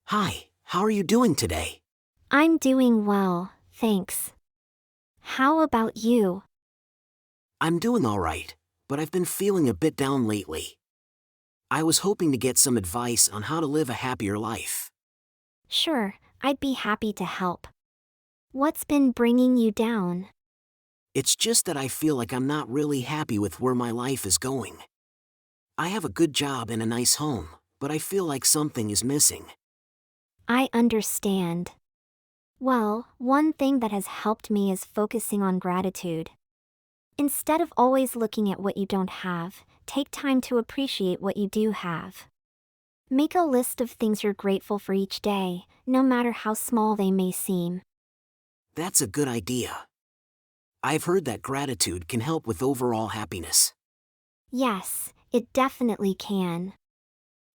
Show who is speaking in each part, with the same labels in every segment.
Speaker 1: Hi, how are you doing today?
Speaker 2: I'm doing well, thanks. How about you?
Speaker 1: I'm doing alright, but I've been feeling a bit down lately. I was hoping to get some advice on how to live a happier life.
Speaker 2: Sure, I'd be happy to help. What's been bringing you down?
Speaker 1: It's just that I feel like I'm not really happy with where my life is going. I have a good job and a nice home, but I feel like something is missing.
Speaker 2: I understand. Well, one thing that has helped me is focusing on gratitude. Instead of always looking at what you don't have, take time to appreciate what you do have. Make a list of things you're grateful for each day, no matter how small they may seem.
Speaker 1: That's a good idea. I've heard that gratitude can help with overall happiness.
Speaker 2: Yes, it definitely can.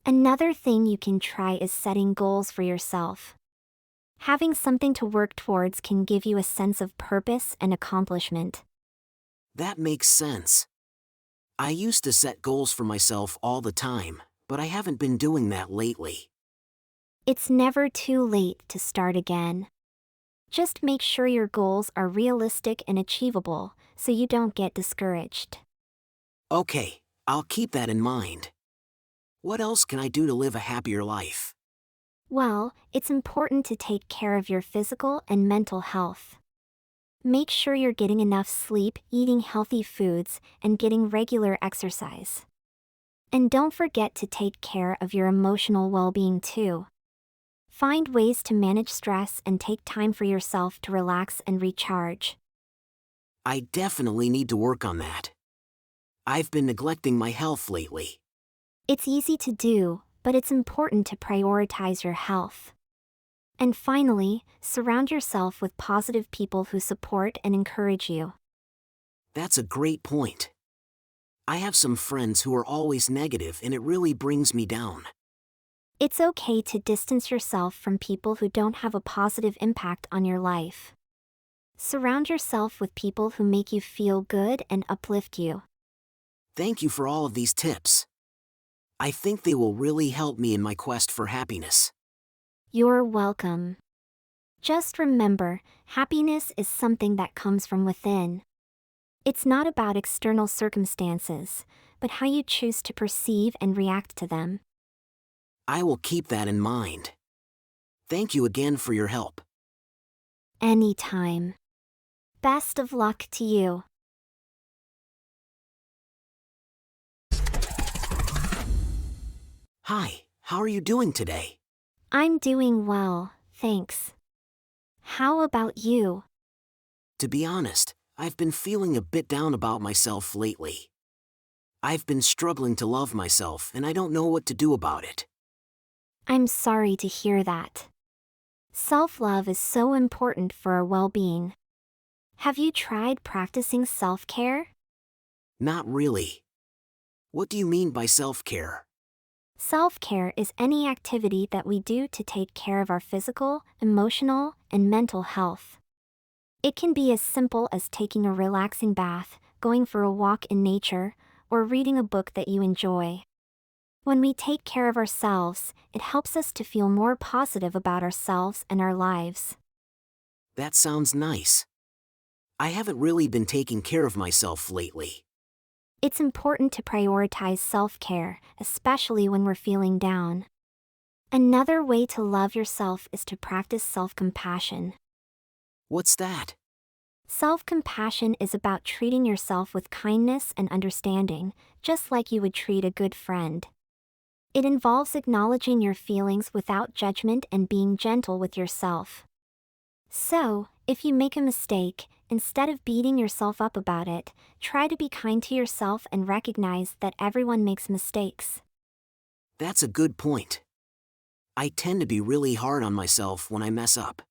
Speaker 2: Another thing you can try is setting goals for yourself. Having something to work towards can give you a sense of purpose and accomplishment.
Speaker 1: That makes sense. I used to set goals for myself all the time, but I haven't been doing that lately.
Speaker 2: It's never too late to start again. Just make sure your goals are realistic and achievable so you don't get discouraged.
Speaker 1: Okay, I'll keep that in mind. What else can I do to live a happier life?
Speaker 2: Well, it's important to take care of your physical and mental health. Make sure you're getting enough sleep, eating healthy foods, and getting regular exercise. And don't forget to take care of your emotional well-being too. Find ways to manage stress and take time for yourself to relax and recharge.
Speaker 1: I definitely need to work on that. I've been neglecting my health lately.
Speaker 2: It's easy to do, but it's important to prioritize your health. And finally, surround yourself with positive people who support and encourage you.
Speaker 1: That's a great point. I have some friends who are always negative and it really brings me down.
Speaker 2: It's okay to distance yourself from people who don't have a positive impact on your life. Surround yourself with people who make you feel good and uplift you.
Speaker 1: Thank you for all of these tips. I think they will really help me in my quest for happiness.
Speaker 2: You're welcome. Just remember, happiness is something that comes from within. It's not about external circumstances, but how you choose to perceive and react to them.
Speaker 1: I will keep that in mind. Thank you again for your help.
Speaker 2: Anytime. Best of luck to you.
Speaker 1: Hi, how are you doing today?
Speaker 2: I'm doing well, thanks. How about you?
Speaker 1: To be honest, I've been feeling a bit down about myself lately. I've been struggling to love myself and I don't know what to do about it.
Speaker 2: I'm sorry to hear that. Self-love is so important for our well-being. Have you tried practicing self-care?
Speaker 1: Not really. What do you mean by self-care?
Speaker 2: Self-care is any activity that we do to take care of our physical, emotional, and mental health. It can be as simple as taking a relaxing bath, going for a walk in nature, or reading a book that you enjoy. When we take care of ourselves, it helps us to feel more positive about ourselves and our lives.
Speaker 1: That sounds nice. I haven't really been taking care of myself lately.
Speaker 2: It's important to prioritize self-care, especially when we're feeling down. Another way to love yourself is to practice self-compassion.
Speaker 1: What's that?
Speaker 2: Self-compassion is about treating yourself with kindness and understanding, just like you would treat a good friend. It involves acknowledging your feelings without judgment and being gentle with yourself. So, if you make a mistake, instead of beating yourself up about it, try to be kind to yourself and recognize that everyone makes mistakes.
Speaker 1: That's a good point. I tend to be really hard on myself when I mess up.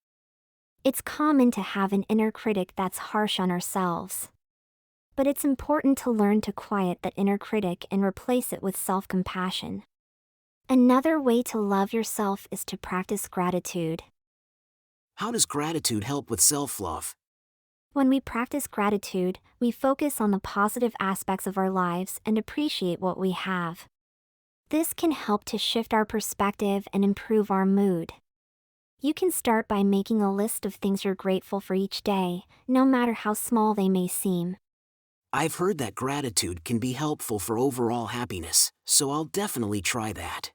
Speaker 2: It's common to have an inner critic that's harsh on ourselves. But it's important to learn to quiet that inner critic and replace it with self-compassion. Another way to love yourself is to practice gratitude.
Speaker 1: How does gratitude help with self-love?
Speaker 2: When we practice gratitude, we focus on the positive aspects of our lives and appreciate what we have. This can help to shift our perspective and improve our mood. You can start by making a list of things you're grateful for each day, no matter how small they may seem.
Speaker 1: I've heard that gratitude can be helpful for overall happiness, so I'll definitely try that.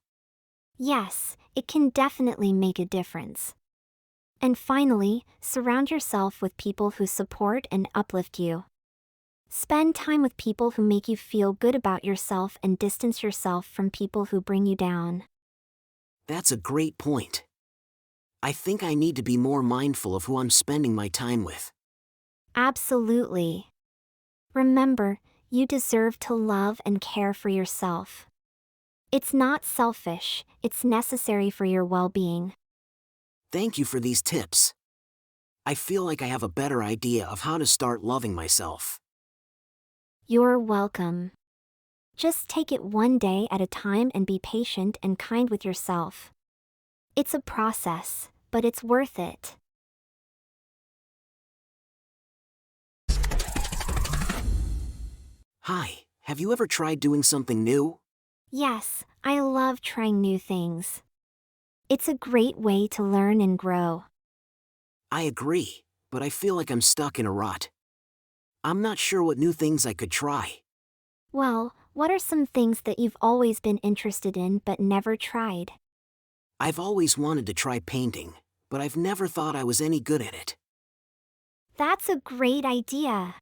Speaker 2: Yes, it can definitely make a difference. And finally, surround yourself with people who support and uplift you. Spend time with people who make you feel good about yourself and distance yourself from people who bring you down.
Speaker 1: That's a great point. I think I need to be more mindful of who I'm spending my time with.
Speaker 2: Absolutely. Remember, you deserve to love and care for yourself. It's not selfish, it's necessary for your well-being.
Speaker 1: Thank you for these tips. I feel like I have a better idea of how to start loving myself.
Speaker 2: You're welcome. Just take it one day at a time and be patient and kind with yourself. It's a process, but it's worth it.
Speaker 1: Hi, have you ever tried doing something new?
Speaker 2: Yes, I love trying new things. It's a great way to learn and grow.
Speaker 1: I agree, but I feel like I'm stuck in a rut. I'm not sure what new things I could try.
Speaker 2: Well, what are some things that you've always been interested in but never tried?
Speaker 1: I've always wanted to try painting, but I've never thought I was any good at it.
Speaker 2: That's a great idea.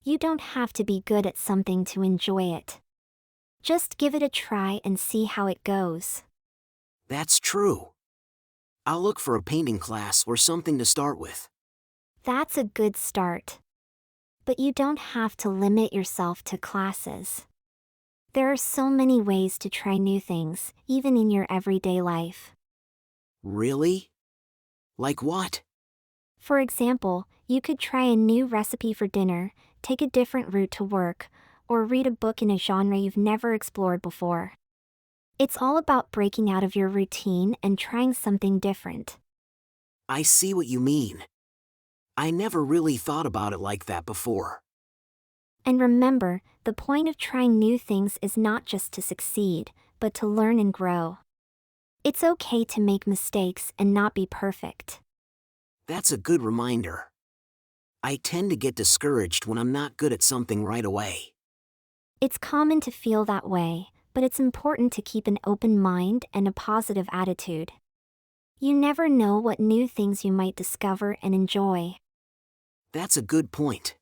Speaker 2: You don't have to be good at something to enjoy it. Just give it a try and see how it goes.
Speaker 1: That's true. I'll look for a painting class or something to start with.
Speaker 2: That's a good start. But you don't have to limit yourself to classes. There are so many ways to try new things, even in your everyday life.
Speaker 1: Really? Like what?
Speaker 2: For example, you could try a new recipe for dinner, take a different route to work, or read a book in a genre you've never explored before. It's all about breaking out of your routine and trying something different.
Speaker 1: I see what you mean. I never really thought about it like that before.
Speaker 2: And remember, the point of trying new things is not just to succeed, but to learn and grow. It's okay to make mistakes and not be perfect.
Speaker 1: That's a good reminder. I tend to get discouraged when I'm not good at something right away.
Speaker 2: It's common to feel that way, but it's important to keep an open mind and a positive attitude. You never know what new things you might discover and enjoy.
Speaker 1: That's a good point.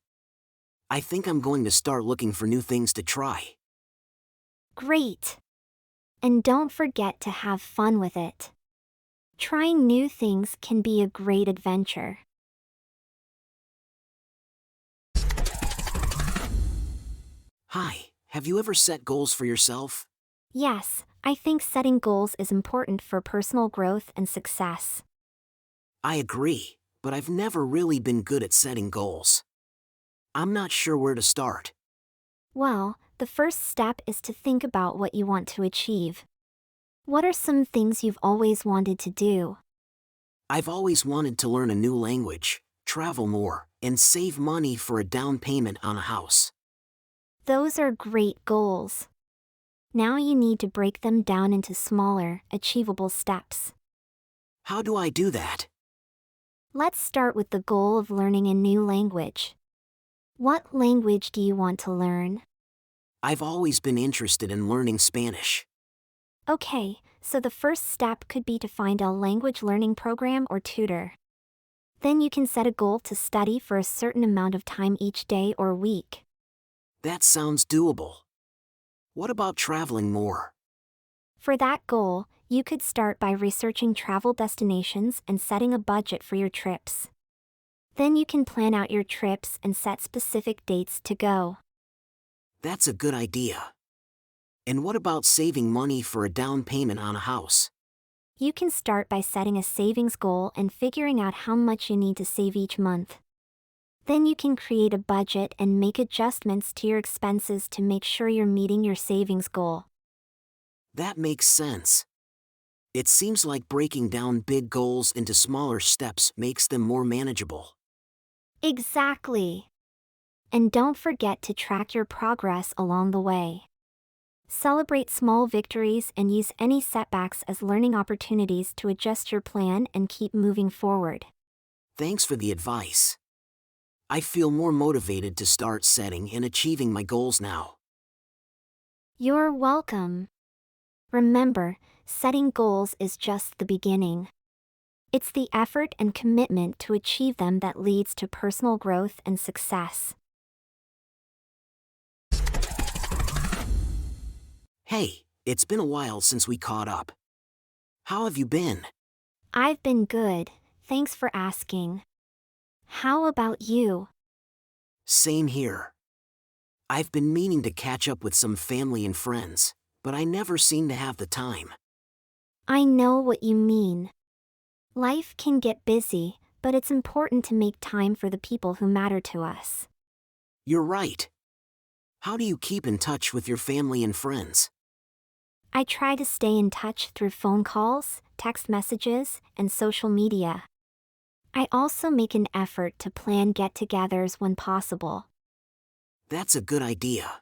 Speaker 1: I think I'm going to start looking for new things to try.
Speaker 2: Great! And don't forget to have fun with it. Trying new things can be a great adventure.
Speaker 1: Hi, have you ever set goals for yourself?
Speaker 2: Yes, I think setting goals is important for personal growth and success.
Speaker 1: I agree, but I've never really been good at setting goals. I'm not sure where to start.
Speaker 2: Well, the first step is to think about what you want to achieve. What are some things you've always wanted to do?
Speaker 1: I've always wanted to learn a new language, travel more, and save money for a down payment on a house.
Speaker 2: Those are great goals. Now you need to break them down into smaller, achievable steps.
Speaker 1: How do I do that?
Speaker 2: Let's start with the goal of learning a new language. What language do you want to learn?
Speaker 1: I've always been interested in learning Spanish.
Speaker 2: Okay, so the first step could be to find a language learning program or tutor. Then you can set a goal to study for a certain amount of time each day or week.
Speaker 1: That sounds doable. What about traveling more?
Speaker 2: For that goal, you could start by researching travel destinations and setting a budget for your trips. Then you can plan out your trips and set specific dates to go.
Speaker 1: That's a good idea. And what about saving money for a down payment on a house?
Speaker 2: You can start by setting a savings goal and figuring out how much you need to save each month. Then you can create a budget and make adjustments to your expenses to make sure you're meeting your savings goal.
Speaker 1: That makes sense. It seems like breaking down big goals into smaller steps makes them more manageable.
Speaker 2: Exactly. And don't forget to track your progress along the way. Celebrate small victories and use any setbacks as learning opportunities to adjust your plan and keep moving forward.
Speaker 1: Thanks for the advice. I feel more motivated to start setting and achieving my goals now.
Speaker 2: You're welcome. Remember, setting goals is just the beginning. It's the effort and commitment to achieve them that leads to personal growth and success.
Speaker 1: Hey, it's been a while since we caught up. How have you been?
Speaker 2: I've been good, thanks for asking. How about you?
Speaker 1: Same here. I've been meaning to catch up with some family and friends, but I never seem to have the time.
Speaker 2: I know what you mean. Life can get busy, but it's important to make time for the people who matter to us.
Speaker 1: You're right. How do you keep in touch with your family and friends?
Speaker 2: I try to stay in touch through phone calls, text messages, and social media. I also make an effort to plan get-togethers when possible.
Speaker 1: That's a good idea.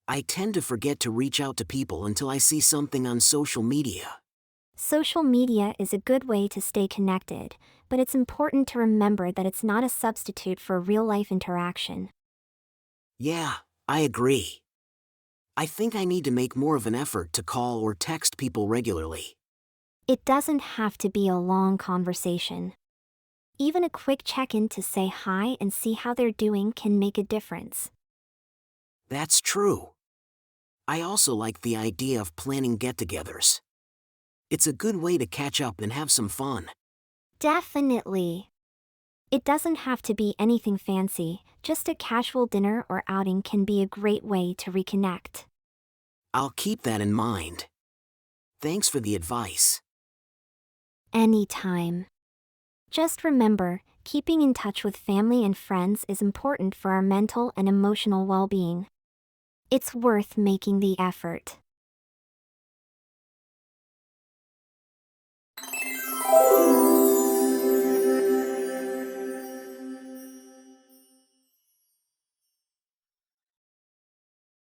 Speaker 1: I tend to forget to reach out to people until I see something on social media.
Speaker 2: Social media is a good way to stay connected, but it's important to remember that it's not a substitute for real-life interaction.
Speaker 1: Yeah, I agree. I think I need to make more of an effort to call or text people regularly.
Speaker 2: It doesn't have to be a long conversation. Even a quick check-in to say hi and see how they're doing can make a difference.
Speaker 1: That's true. I also like the idea of planning get-togethers. It's a good way to catch up and have some fun.
Speaker 2: Definitely. It doesn't have to be anything fancy, just a casual dinner or outing can be a great way to reconnect.
Speaker 1: I'll keep that in mind. Thanks for the advice.
Speaker 2: Anytime. Just remember, keeping in touch with family and friends is important for our mental and emotional well-being. It's worth making the effort.